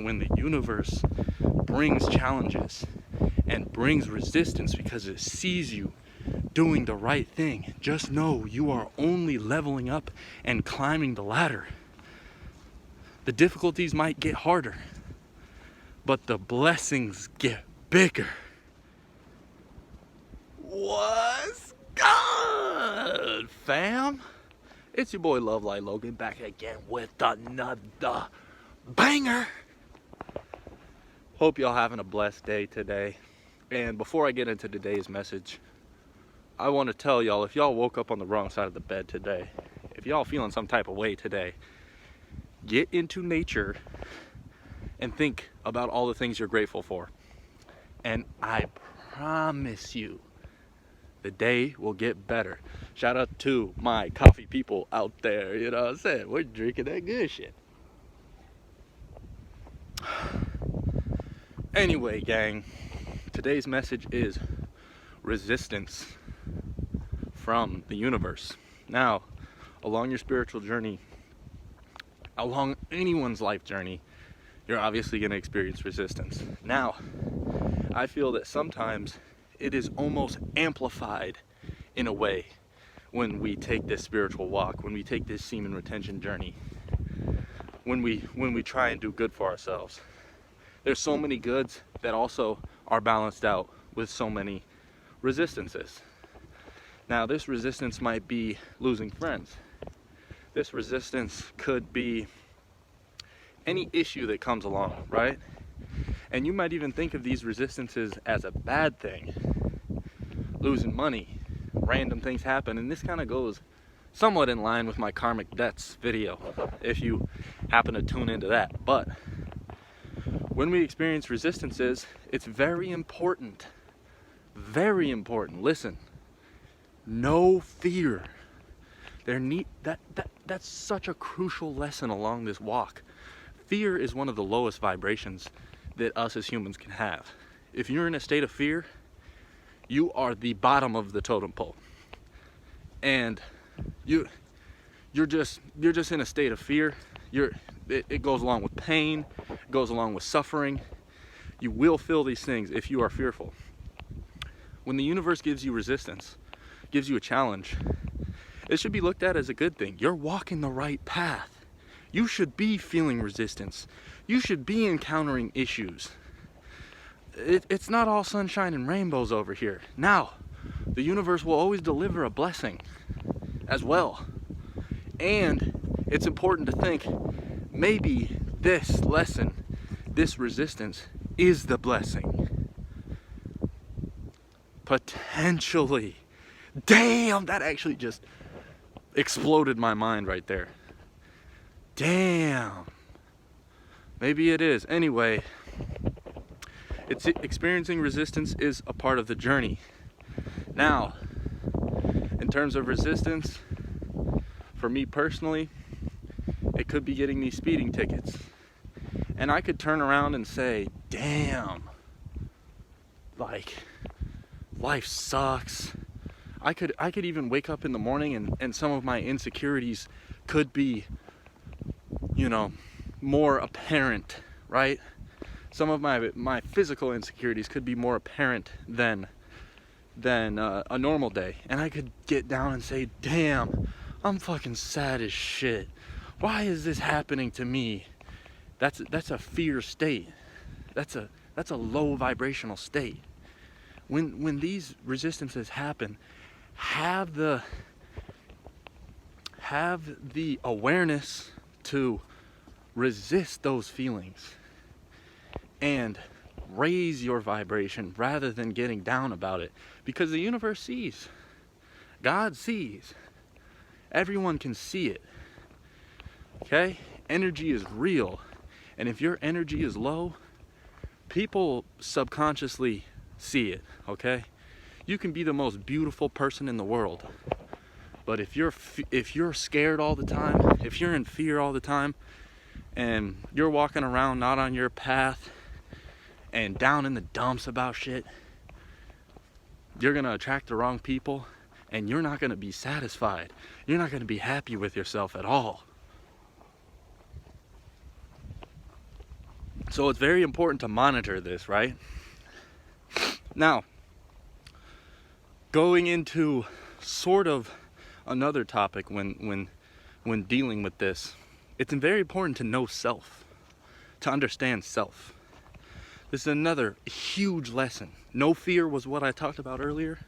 when the universe brings challenges and brings resistance because it sees you doing the right thing, just know you are only leveling up and climbing the ladder. The difficulties might get harder, but the blessings get bigger. What's good, fam? It's your boy Love Light Logan back again with another banger. Hope y'all having a blessed day today. And before I get into today's message, I want to tell y'all, if y'all woke up on the wrong side of the bed today, if y'all feeling some type of way today, get into nature and think about all the things you're grateful for. And I promise you, the day will get better. Shout out to my coffee people out there, you know what I'm saying? We're drinking that good shit. Anyway, gang, today's message is resistance from the universe. Now, along your spiritual journey, along anyone's life journey, you're obviously going to experience resistance. Now, I feel that sometimes it is almost amplified in a way when we take this spiritual walk, when we take this semen retention journey, when we try and do good for ourselves. There's so many goods that also are balanced out with so many resistances. Now, this resistance might be losing friends. This resistance could be any issue that comes along, right? And you might even think of these resistances as a bad thing. Losing money, random things happen, and this kind of goes somewhat in line with my karmic debts video, if you happen to tune into that. But when we experience resistances, it's very important, listen, no fear. That's such a crucial lesson along this walk. Fear is one of the lowest vibrations that us as humans can have. If you're in a state of fear, you are the bottom of the totem pole. And you're just in a state of fear. It goes along with pain, it goes along with suffering. You will feel these things if you are fearful. When the universe gives you resistance, gives you a challenge, it should be looked at as a good thing. You're walking the right path. You should be feeling resistance. You should be encountering issues. It's not all sunshine and rainbows over here. Now, the universe will always deliver a blessing as well. And it's important to think, maybe this lesson, this resistance, is the blessing. Potentially. Damn, that actually just exploded my mind right there. Damn. Maybe it is. Anyway, experiencing resistance is a part of the journey. Now, in terms of resistance, for me personally, it could be getting these speeding tickets. And I could turn around and say, damn, like, life sucks. I could even wake up in the morning and some of my insecurities could be, more apparent, right? Some of my physical insecurities could be more apparent than a normal day. And I could get down and say, damn, I'm fucking sad as shit. Why is this happening to me? That's a fear state. That's a low vibrational state. When these resistances happen, have the awareness to resist those feelings and raise your vibration rather than getting down about it, because the universe sees, God sees, everyone can see it. Okay? Energy is real, and if your energy is low, people subconsciously see it. Okay? You can be the most beautiful person in the world, but if you're scared all the time, if you're in fear all the time, and you're walking around not on your path and down in the dumps about shit, you're gonna attract the wrong people, and you're not gonna be satisfied. You're not gonna be happy with yourself at all. So it's very important to monitor this, right? Now, going into sort of another topic when dealing with this, it's very important to know self, to understand self. This is another huge lesson. No fear was what I talked about earlier.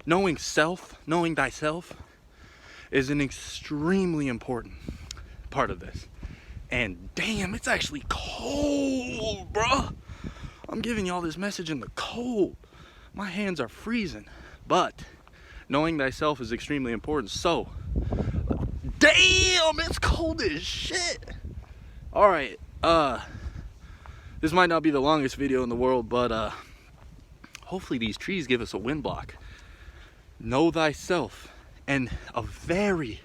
Knowing self, knowing thyself, is an extremely important part of this. And damn, it's actually cold, bruh. I'm giving y'all this message in the cold. My hands are freezing. But knowing thyself is extremely important. So, damn, it's cold as shit. All right, this might not be the longest video in the world, but hopefully these trees give us a wind block. Know thyself. And a very,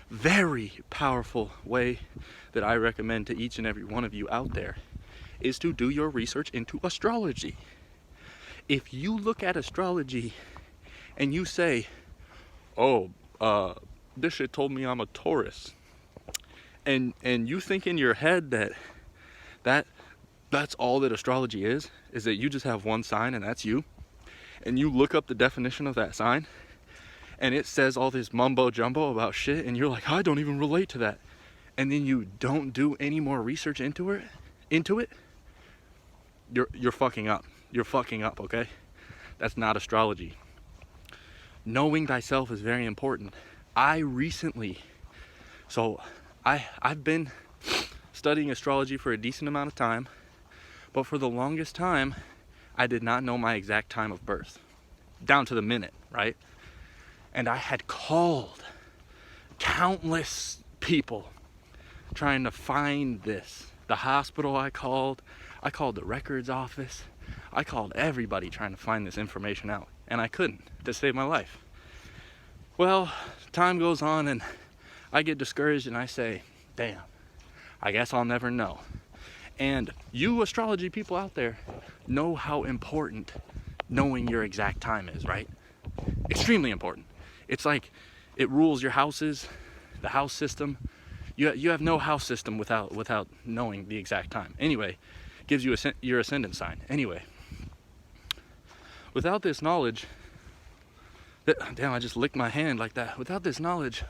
very powerful way that I recommend to each and every one of you out there is to do your research into astrology. If you look at astrology and you say, oh, this shit told me I'm a Taurus, and you think in your head that's all that astrology is that you just have one sign and that's you, and you look up the definition of that sign and it says all this mumbo jumbo about shit, and you're like, I don't even relate to that, and then you don't do any more research into it, you're fucking up. You're fucking up, okay? That's not astrology. Knowing thyself is very important. I've been studying astrology for a decent amount of time, but for the longest time, I did not know my exact time of birth, down to the minute, right? And I had called countless people trying to find this. The hospital I called the records office, I called everybody trying to find this information out, and I couldn't, to save my life. Well, time goes on and I get discouraged and I say, damn, I guess I'll never know. And you astrology people out there know how important knowing your exact time is, right? Extremely important. It's like it rules your houses, the house system. You have no house system without knowing the exact time. Anyway, gives you your ascendant sign. Anyway, without this knowledge, damn, I just licked my hand like that. Without this knowledge,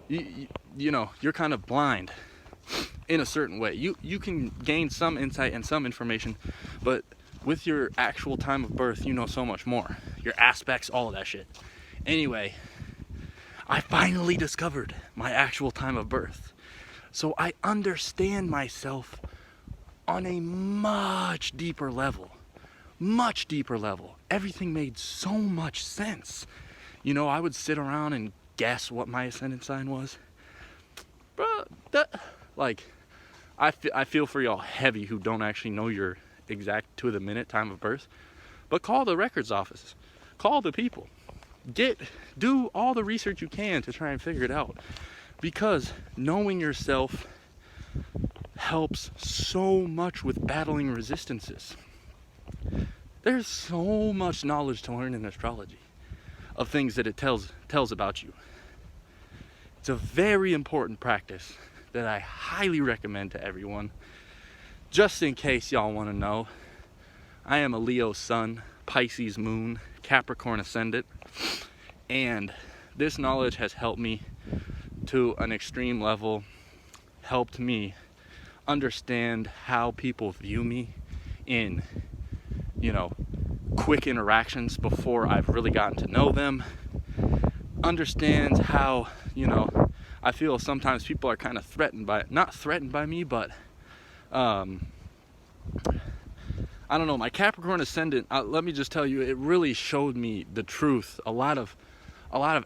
you know, you're kind of blind in a certain way. You can gain some insight and some information, but with your actual time of birth, you know so much more. Your aspects, all of that shit. Anyway, I finally discovered my actual time of birth. So I understand myself on a much deeper level. Much deeper level. Everything made so much sense. You know, I would sit around and guess what my ascendant sign was. Bro, I feel for y'all heavy who don't actually know your exact to the minute time of birth. But call the records office. Call the people. Do all the research you can to try and figure it out. Because knowing yourself helps so much with battling resistances. There's so much knowledge to learn in astrology of things that it tells about you. It's a very important practice that I highly recommend to everyone. Just in case y'all want to know, I am a Leo sun, Pisces moon, Capricorn ascendant, and this knowledge has helped me to an extreme level, helped me understand how people view me in, you know, quick interactions before I've really gotten to know them. Understands how, you know, I feel sometimes people are kind of not threatened by me, but I don't know, my Capricorn ascendant, let me just tell you, it really showed me the truth, a lot of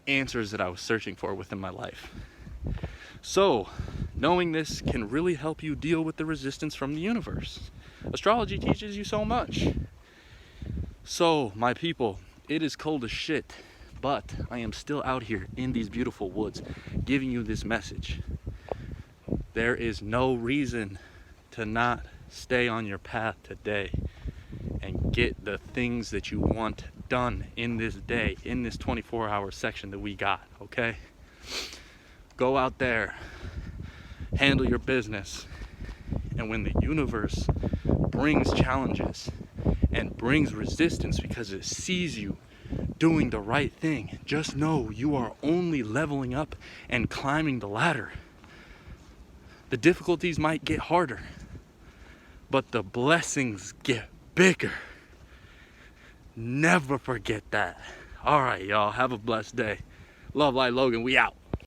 answers that I was searching for within my life. So, knowing this can really help you deal with the resistance from the universe. Astrology teaches you so much. So, my people, it is cold as shit, but I am still out here in these beautiful woods giving you this message. There is no reason to not stay on your path today and get the things that you want done in this day, in this 24-hour section that we got, okay? Go out there, handle your business, and And when the universe brings challenges and brings resistance because it sees you doing the right thing, just know you are only leveling up and climbing the ladder. The difficulties might get harder, but the blessings get bigger. Never forget that. All right, y'all. Have a blessed day. Love, Light, Logan. We out.